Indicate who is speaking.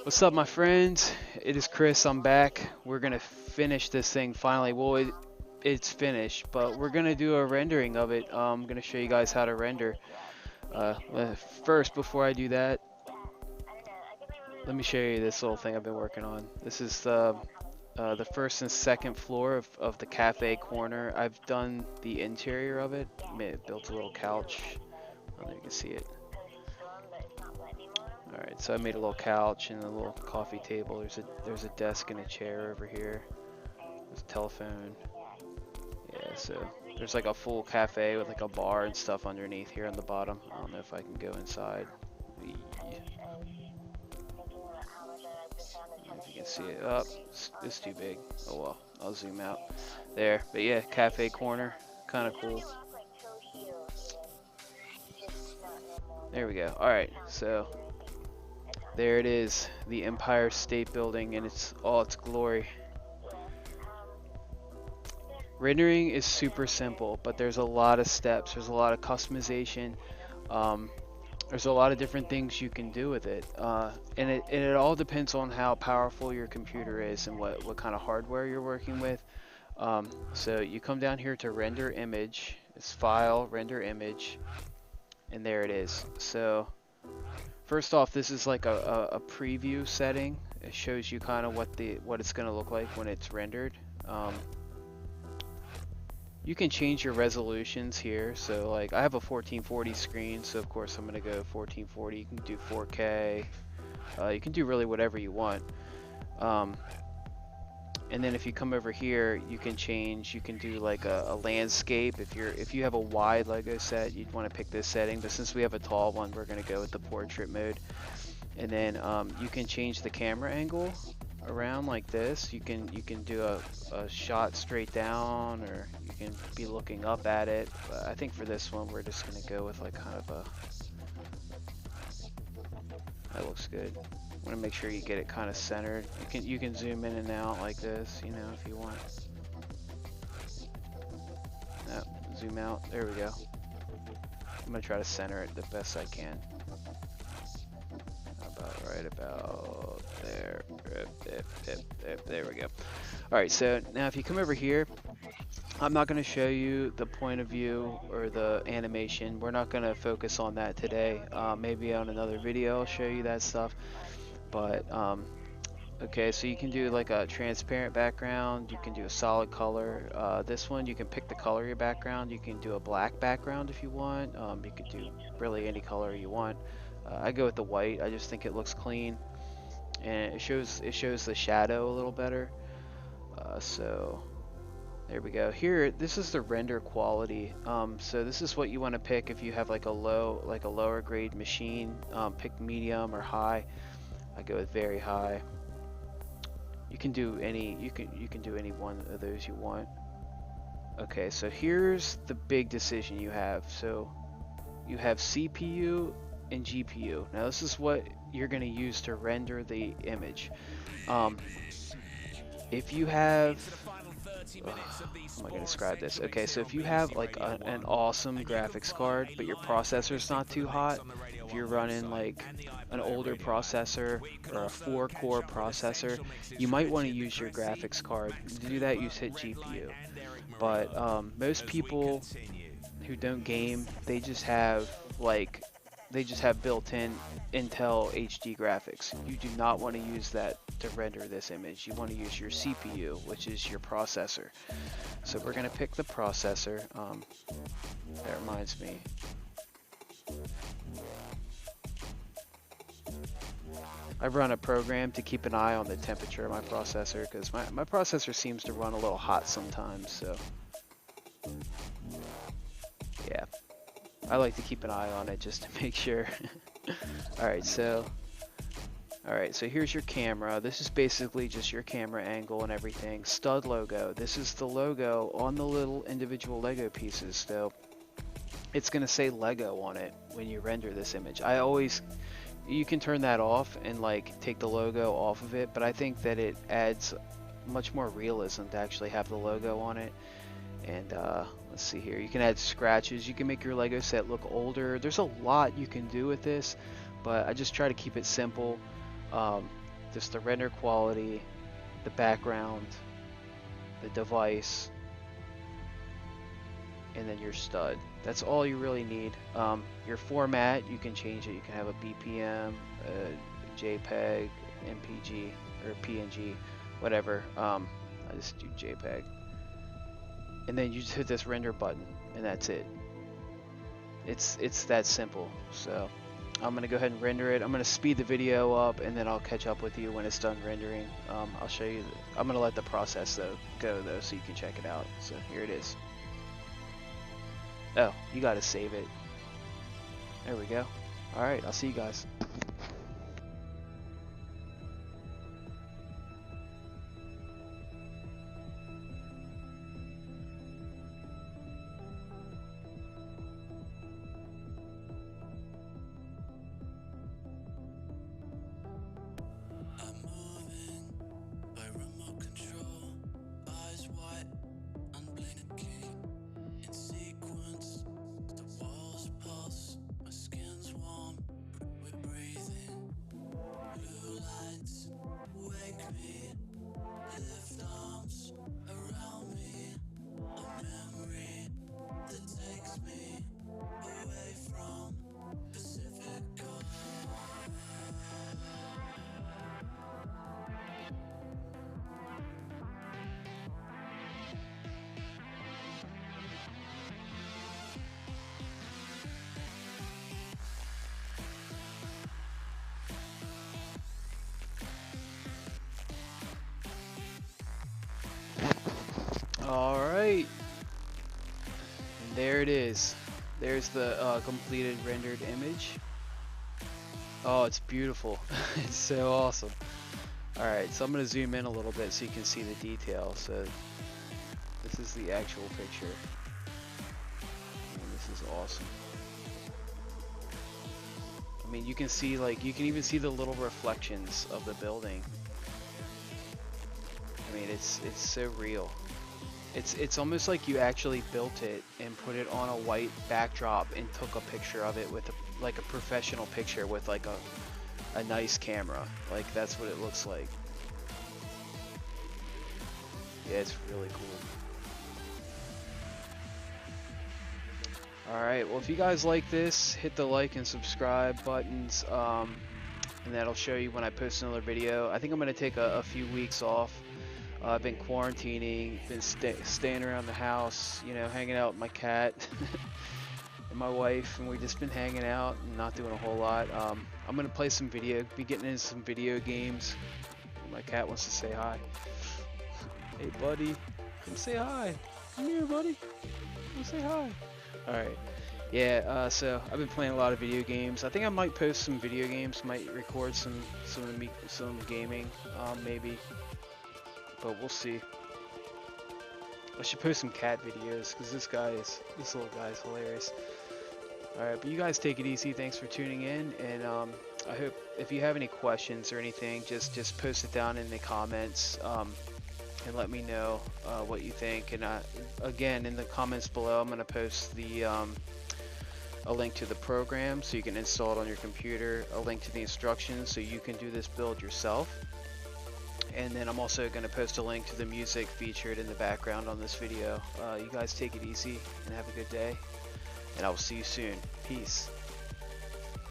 Speaker 1: What's up, my friends? It is Chris. I'm back. We're gonna finish this thing finally. Well, it's finished, but we're gonna do a rendering of it. I'm gonna show you guys how to render. First, before I do that, let me show you this little thing I've been working on. This is the first and second floor of the cafe corner. I've done the interior of it. Built a little couch. I don't know if you can see it. Alright, so I made a little couch and a little coffee table. There's a desk and a chair over here. There's a telephone. Yeah, so there's like a full cafe with like a bar and stuff underneath here on the bottom. I don't know if I can go inside. If you can see it. Oh, it's too big. Oh well, I'll zoom out. There, but yeah, cafe corner. Kind of cool. There we go. Alright, so there it is, the Empire State Building in all its glory. Rendering is super simple, but there's a lot of steps. There's a lot of customization. There's a lot of different things you can do with it, and it all depends on how powerful your computer is and what kind of hardware you're working with. So you come down here to render image. It's File, Render Image, and there it is. So first off, this is like a preview setting. It shows you kind of what it's going to look like when it's rendered. You can change your resolutions here. So like I have a 1440 screen, so of course I'm going to go 1440. You can do 4K. You can do really whatever you want. And then if you come over here, you can change. You can do like a landscape. If you have a wide Lego set, you'd want to pick this setting. But since we have a tall one, we're going to go with the portrait mode. And then you can change the camera angle around like this. You can do a shot straight down, or you can be looking up at it. But I think for this one, we're just going to go with like kind of a. That looks good. I want to make sure you get it kind of centered. You can zoom in and out like this, you know, if you want. Zoom out. There we go. I'm gonna try to center it the best I can. Right about there. There we go. All right. So now if you come over here, I'm not going to show you the point of view or the animation. We're not going to focus on that today. Maybe on another video I'll show you that stuff. But okay, so you can do like a transparent background. You can do a solid color. This one you can pick the color of your background. You can do a black background if you want. You can do really any color you want. I go with the white. I just think it looks clean, and it shows the shadow a little better. So there we go. Here, this is the render quality. So this is what you want to pick if you have like a lower grade machine. Pick medium or high. I go with very high. You can do any you can do any one of those you want. Okay, so here's the big decision you have. So you have CPU and GPU. Now this is what you're going to use to render the image. If you have how am I going to describe this? Okay, so if you have like an awesome graphics card, but your processor's not too hot, if you're running like an older processor or a 4-core processor, you might want to use your graphics card. To do that, you hit GPU. But most people who don't game, they just have built-in Intel HD graphics. You do not want to use that to render this image. You want to use your CPU, which is your processor. So we're going to pick the processor. That reminds me. I run a program to keep an eye on the temperature of my processor, because my processor seems to run a little hot sometimes, so yeah. I like to keep an eye on it just to make sure. Alright, so here's your camera. This is basically just your camera angle and everything. Stud logo. This is the logo on the little individual Lego pieces. So it's going to say Lego on it when you render this image. You can turn that off and like take the logo off of it, but I think that it adds much more realism to actually have the logo on it. And let's see here, you can add scratches, you can make your Lego set look older. There's a lot you can do with this, but I just try to keep it simple. just the render quality, the background, the device, and then your stud. That's all you really need. Your format, you can change it. You can have a BPM, a JPEG, MPG, or PNG, whatever. I just do JPEG. And then you just hit this render button, and that's it. It's that simple. So I'm gonna go ahead and render it. I'm gonna speed the video up, and then I'll catch up with you when it's done rendering. I'll show you. I'm gonna let the process go though, so you can check it out. So here it is. Oh, you gotta save it. There we go. All right, I'll see you guys. Alright, and there it is. There's the completed rendered image. Oh, it's beautiful. It's so awesome. Alright, so I'm going to zoom in a little bit so you can see the detail. So this is the actual picture. And this is awesome. I mean, you can see, like, you can even see the little reflections of the building. I mean, it's so real. It's almost like you actually built it and put it on a white backdrop and took a picture of it with like a professional picture with like a nice camera. Like, that's what it looks like. Yeah, it's really cool. Alright, well, if you guys like this, hit the like and subscribe buttons, and that'll show you when I post another video. I think I'm going to take a few weeks off. I've been quarantining, been staying around the house, you know, hanging out with my cat and my wife, and we've just been hanging out and not doing a whole lot. I'm going to be getting into some video games. My cat wants to say hi. Hey buddy, come say hi. Come here buddy, come say hi. Alright, yeah, so I've been playing a lot of video games. I think I might post some video games, might record some gaming, maybe. But we'll see. I should post some cat videos because this little guy is hilarious. Alright, but you guys take it easy. Thanks for tuning in, and I hope if you have any questions or anything, just post it down in the comments, and let me know what you think. And again, in the comments below, I'm going to post the a link to the program so you can install it on your computer, a link to the instructions so you can do this build yourself. And then I'm also going to post a link to the music featured in the background on this video. You guys take it easy and have a good day, and I will see you soon. Peace.